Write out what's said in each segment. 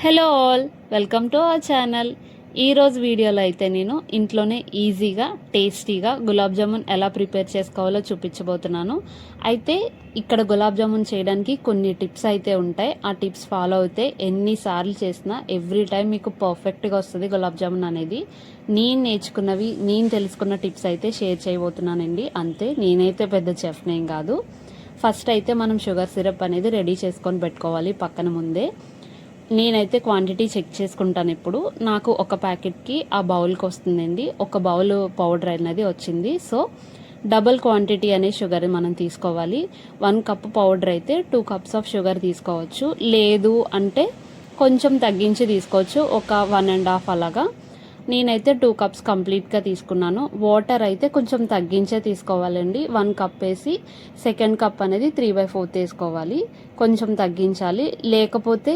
Hello all, welcome to our channel. ఈరోజు వీడియోలో అయితే నేను ఇంట్లోనే ఈజీగా టేస్టీగా గులాబ్ జామున్ ఎలా ప్రిపేర్ చేసుకోవాలో చూపించబోతున్నాను. అయితే ఇక్కడ గులాబ్ జామున్ చేయడానికి కొన్ని టిప్స్ అయితే ఉంటాయి. ఆ టిప్స్ ఫాలో అయితే ఎన్నిసార్లు చేసినా ఎవ్రీ టైం మీకు పర్ఫెక్ట్గా వస్తుంది గులాబ్ జామున్ అనేది. నేను నేర్చుకున్నవి, నేను తెలుసుకున్న టిప్స్ అయితే షేర్ చేయబోతున్నానండి. అంతే, నేనైతే పెద్ద చెఫ్నేం కాదు. ఫస్ట్ అయితే మనం షుగర్ సిరప్ అనేది రెడీ చేసుకొని పెట్టుకోవాలి పక్కన ముందే. నేనైతే క్వాంటిటీ చెక్ చేసుకుంటాను. ఇప్పుడు నాకు ఒక ప్యాకెట్కి ఆ బౌల్కి వస్తుందండి, ఒక బౌల్ పౌడర్ అనేది వచ్చింది. సో డబుల్ క్వాంటిటీ అనే షుగర్ మనం తీసుకోవాలి. 1 కప్ పౌడర్ అయితే 2 కప్స్ ఆఫ్ షుగర్ తీసుకోవచ్చు. లేదు అంటే కొంచెం తగ్గించి తీసుకోవచ్చు, ఒక 1.5 అలాగా. నేనైతే 2 కప్స్ కంప్లీట్గా తీసుకున్నాను. వాటర్ అయితే కొంచెం తగ్గించే తీసుకోవాలండి. 1 కప్ వేసి సెకండ్ కప్ అనేది 3/4 వేసుకోవాలి, కొంచెం తగ్గించాలి. లేకపోతే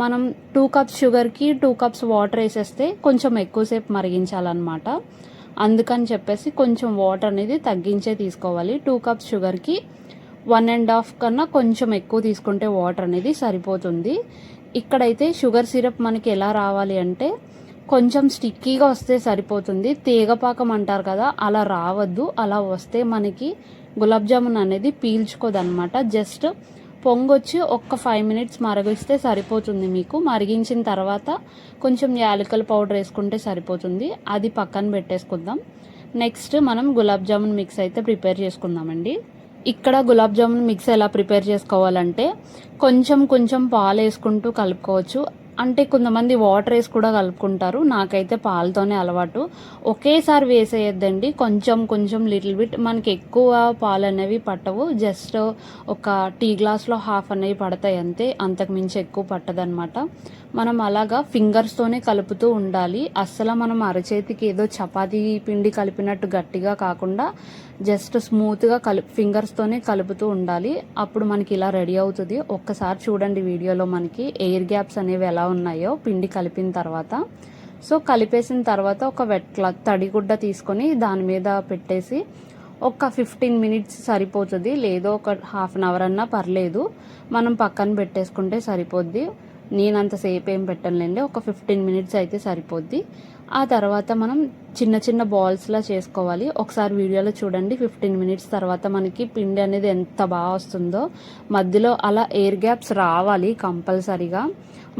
మనం 2 కప్స్ షుగర్కి 2 కప్స్ వాటర్ వేసేస్తే కొంచెం ఎక్కువసేపు మరిగించాలన్నమాట. అందుకని చెప్పేసి కొంచెం వాటర్ అనేది తగ్గించే తీసుకోవాలి. 2 కప్స్ షుగర్కి 1.5 కన్నా కొంచెం ఎక్కువ తీసుకుంటే వాటర్ అనేది సరిపోతుంది. ఇక్కడైతే షుగర్ సిరప్ మనకి ఎలా రావాలి అంటే కొంచెం స్టిక్కీగా వస్తే సరిపోతుంది. తీగపాకం అంటారు కదా, అలా రావద్దు. అలా వస్తే మనకి గులాబ్ జామున్ అనేది పీల్చుకోదన్నమాట. జస్ట్ పొంగొచ్చి ఒక్క 5 మినిట్స్ మరిగిస్తే సరిపోతుంది మీకు. మరిగించిన తర్వాత కొంచెం యాలకుల పౌడర్ వేసుకుంటే సరిపోతుంది. అది పక్కన పెట్టేసుకుందాం. నెక్స్ట్ మనం గులాబ్ జామున్ మిక్స్ అయితే ప్రిపేర్ చేసుకుందామండి. ఇక్కడ గులాబ్ జామున్ మిక్స్ ఎలా ప్రిపేర్ చేసుకోవాలంటే కొంచెం కొంచెం పాలు వేసుకుంటూ కలుపుకోవచ్చు. అంటే కొంతమంది వాటర్ వేసి కూడా కలుపుకుంటారు. నాకైతే పాలతోనే అలవాటు. ఒకేసారి వేసేయద్దండి, కొంచెం కొంచెం లిటిల్ బిట్. మనకి ఎక్కువ పాలు అనేవి పట్టవు, జస్ట్ ఒక టీ గ్లాస్లో హాఫ్ అనేవి పడతాయి అంతే, అంతకు మించి ఎక్కువ పట్టదనమాట. మనం అలాగా ఫింగర్స్తోనే కలుపుతూ ఉండాలి. అస్సలు మనం అరచేతికి ఏదో చపాతీ పిండి కలిపినట్టు గట్టిగా కాకుండా జస్ట్ స్మూత్గా ఫింగర్స్తోనే కలుపుతూ ఉండాలి. అప్పుడు మనకి ఇలా రెడీ అవుతుంది. ఒక్కసారి చూడండి వీడియోలో మనకి ఎయిర్ గ్యాప్స్ అనేవి ఎలా ఉన్నాయో పిండి కలిపిన తర్వాత. సో కలిపేసిన తర్వాత ఒక వెట్ క్లాత్, తడిగుడ్డ తీసుకొని దాని మీద పెట్టేసి ఒక 15 మినిట్స్ సరిపోతుంది. లేదో ఒక హాఫ్ అన్ అవర్ అన్నా పర్లేదు, మనం పక్కన పెట్టేసుకుంటే సరిపోద్ది. నేనంతసేపు ఏం పెట్టనులేండి, ఒక 15 మినిట్స్ అయితే సరిపోద్ది. ఆ తర్వాత మనం చిన్న చిన్న బాల్స్లా చేసుకోవాలి. ఒకసారి వీడియోలో చూడండి. 15 మినిట్స్ తర్వాత మనకి పిండి అనేది ఎంత బాగా వస్తుందో. మధ్యలో అలా ఎయిర్ గ్యాప్స్ రావాలి కంపల్సరీగా.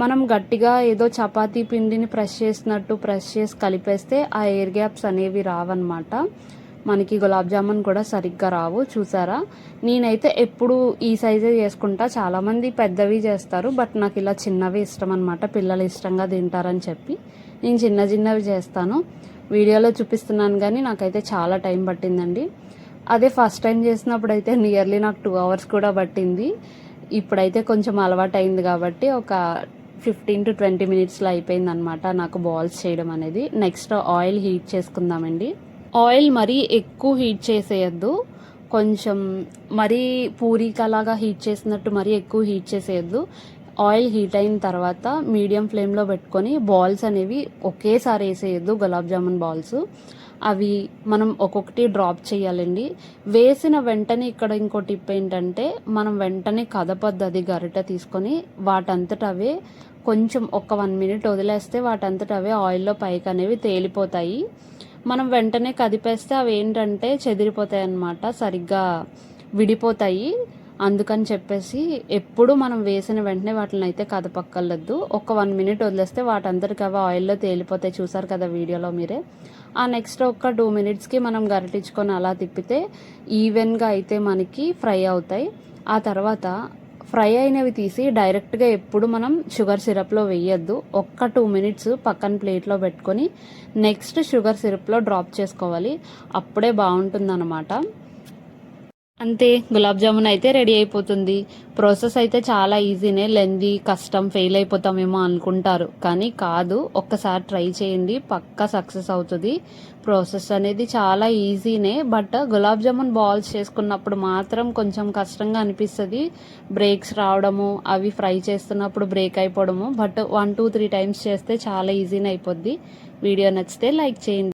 మనం గట్టిగా ఏదో చపాతీ పిండిని ప్రెస్ చేసినట్టు ప్రెస్ చేసి కలిపేస్తే ఆ ఎయిర్ గ్యాప్స్ అనేవి రావన్నమాట. మనకి గులాబ్ జామున్ కూడా సరిగ్గా రావు. చూసారా, నేనైతే ఎప్పుడు ఈ సైజే చేసుకుంటా. చాలామంది పెద్దవి చేస్తారు, బట్ నాకు ఇలా చిన్నవి ఇష్టం అనమాట. పిల్లలు ఇష్టంగా తింటారని చెప్పి నేను చిన్న చిన్నవి చేస్తాను. వీడియోలో చూపిస్తున్నాను కానీ నాకైతే చాలా టైం పట్టిందండి. అదే ఫస్ట్ టైం చేసినప్పుడు అయితే నియర్లీ నాకు 2 అవర్స్ కూడా పట్టింది. ఇప్పుడైతే కొంచెం అలవాటు అయింది కాబట్టి ఒక 15 to 20 మినిట్స్లో అయిపోయింది అనమాట నాకు బాల్స్ చేయడం అనేది. నెక్స్ట్ ఆయిల్ హీట్ చేసుకుందామండి. ఆయిల్ మరీ ఎక్కువ హీట్ చేసేయద్దు, కొంచెం మరీ పూరీకి అలాగా హీట్ చేసినట్టు మరీ ఎక్కువ హీట్ చేసేయద్దు. ఆయిల్ హీట్ అయిన తర్వాత మీడియం ఫ్లేమ్లో పెట్టుకొని బాల్స్ అనేవి ఒకేసారి వేసేయద్దు. గులాబ్ జామున్ బాల్స్ అవి మనం ఒక్కొక్కటి డ్రాప్ చేయాలండి. వేసిన వెంటనే ఇక్కడ ఇంకో టిప్ ఏంటంటే మనం వెంటనే కదపద్దు. అది గరిట తీసుకొని వాటంతట అవే కొంచెం ఒక 1 మినిట్ వదిలేస్తే వాటంతట అవే ఆయిల్లో పైకి అనేవి తేలిపోతాయి. మనం వెంటనే కదిపేస్తే అవి ఏంటంటే చెదిరిపోతాయి అన్నమాట, సరిగ్గా విడిపోతాయి. అందుకని చెప్పేసి ఎప్పుడు మనం వేసిన వెంటనే వాటిని అయితే కదపక్కర్లేదు. ఒక 1 మినిట్ వదిలేస్తే వాటందరికి అవి ఆయిల్లో తేలిపోతాయి. చూసారు కదా వీడియోలో మీరే. ఆ నెక్స్ట్ ఒక 2 మినిట్స్కి మనం గరిటించుకొని అలా తిప్పితే ఈవెన్గా అయితే మనకి ఫ్రై అవుతాయి. ఆ తర్వాత ఫ్రై అయినవి తీసి డైరెక్ట్గా ఎప్పుడు మనం షుగర్ సిరప్లో వేయద్దు. ఒక్క 2 మినిట్స్ పక్కన ప్లేట్లో పెట్టుకొని నెక్స్ట్ షుగర్ సిరప్లో డ్రాప్ చేసుకోవాలి. అప్పుడే బాగుంటుందన్నమాట. అంతే, గులాబ్ జామున్ అయితే రెడీ అయిపోతుంది. ప్రాసెస్ అయితే చాలా ఈజీనే. లెందీ, కష్టం, ఫెయిల్ అయిపోతామేమో అనుకుంటారు, కానీ కాదు. ఒక్కసారి ట్రై చేయండి, పక్కా సక్సెస్ అవుతుంది. ప్రాసెస్ అనేది చాలా ఈజీనే, బట్ గులాబ్ జామున్ బాల్స్ చేసుకున్నప్పుడు మాత్రం కొంచెం కష్టంగా అనిపిస్తుంది. బ్రేక్స్ రావడము, అవి ఫ్రై చేస్తున్నప్పుడు బ్రేక్ అయిపోవడము. బట్ 1, 2, 3 టైమ్స్ చేస్తే చాలా ఈజీనే అయిపోద్ది. వీడియో నచ్చితే లైక్ చేయండి.